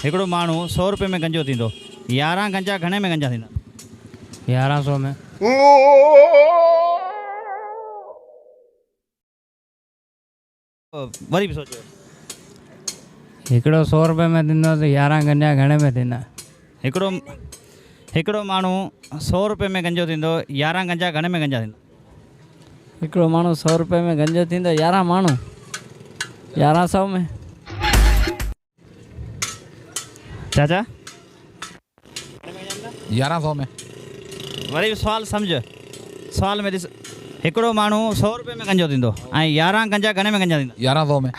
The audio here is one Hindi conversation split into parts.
हिकिड़ो माण्हू 100 रुपए में गंजो थींदो 11 गंजा घणे में गंजा थींदा? 1100 में। वरी बि सोचो। हिकिड़ो 100 रुपए में थींदो त 11 गंजा घणे में थींदा? हिकिड़ो माण्हू 100 रुपए में गंजो थींदो 11 गंजा घणे में गंजा थींदा? हिकिड़ो माण्हू 100 रुपए में गंजो थींदो 11 माण्हू 1100 में। चाचा 1100 में। वरी बि सुवाल सम्झ। सुवाल में ॾिस हिकिड़ो माण्हू 100 रुपए में गंजो थींदो ऐं 11 गंजा घणे में गंजा थींदा? 1100 में।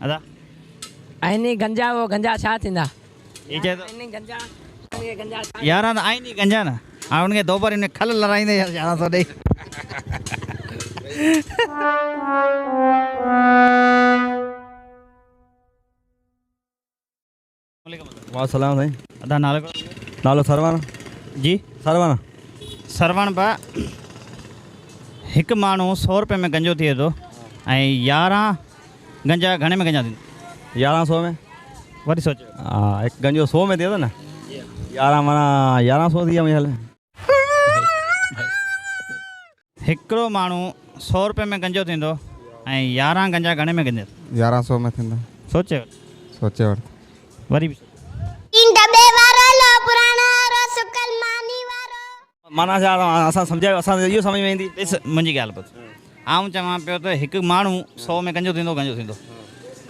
अदा आइनी गंजा वो गंजा छा थींदा? ये चए थो आइनी गंजा आइनी गंजा छा? 11 त आहिनि ई गंजा न हाणे हुनखे दो बार हिन खल लड़ाईंदे 1100 ॾेई। वालेकुम साईं। अदा नालो नालो सरवण जी सरवण। सरवण बा हिकु माण्हू 100 रुपए में गंजो थिए थो ऐं 11 गंजा घणे में गंजा थींदा? 1100 में। वरी सोचो। हाँ एक गंजो 100 में दिए थो न 11 माना 1100 थी विया मुंहिंजे हिकिड़ो माण्हू 100 रुपए में गंजो थींदो ऐं 11 गंजा घणे में गंजा? 1100 में थींदा। सोचे सोचे वठ। वरी बि माना छा असां सम्झायो असां इहो समझ में ईंदी। ॾिस मुंहिंजी ॻाल्हि ॿुध आऊं चवां पियो त हिकु माण्हू 100 में गंजो थींदो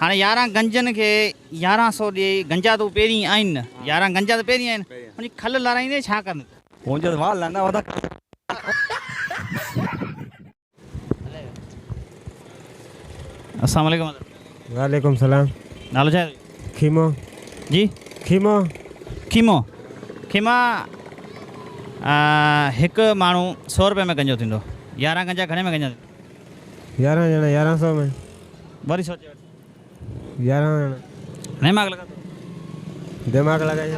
हाणे 11 गंजनि खे 1100 ॾे गंजा त पहिरीं आहिनि न 11 गंजा त पहिरीं आहिनि हुनजी खल लड़ाईंदे छा कंदे? पहुंचे तो वाल ना वदा। अस्सलाम वालेकुम। वालेकुम सलाम। नालो छा? खीमो। जी खीमो। खीमो खीमा हिकु माण्हू 100 रुपए में गंजो थींदो 11 गंजा घणे में गंजा थींदा? 11 ॼणा 1100 में। वरी सोचे 11 ॼणा। दिमाग़ लगा दिमाग़ लगाए।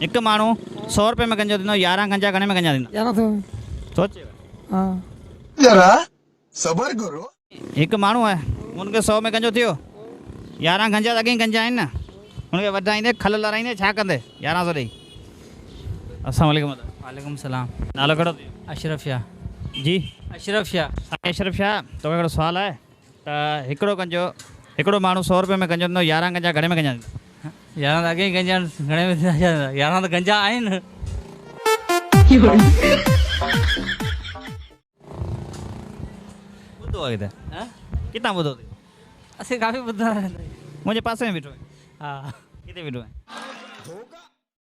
हिकु माण्हू 100 रुपए में गंजो थींदो 11 गंजा घणे में गंजा थींदा? 1100 में। सोचे जरा सबर करो। हिकु माण्हू आहे हुनखे 100 में गंजो थियो 11 गंजा त अॻे ई गंजा आहिनि न हुनखे वधाईंदे खल लड़ाईंदे छा कंदे 1100 ॾेई? अस्सलाम वालेकुम। वालेकुम सलाम। नालो कहिड़ो? अशरफ शाह। जी अशरफ शाह। अशरफ शाह तोखे हिकिड़ो सुवालु आहे त हिकिड़ो माण्हू 100 रुपए में गंजो थींदो 11 गंजा घणे में गंजा थींदा? 11 त अॻे ई गंजा घणे में थींदा? 11 त गंजा आहिनि। ॿुधो आहे किथां ॿुधो अथई? असीं काफ़ी ॿुधंदा रहंदा आहियूं। मुंहिंजे पासे में बीठो आहे। हा किथे बीठो आहे?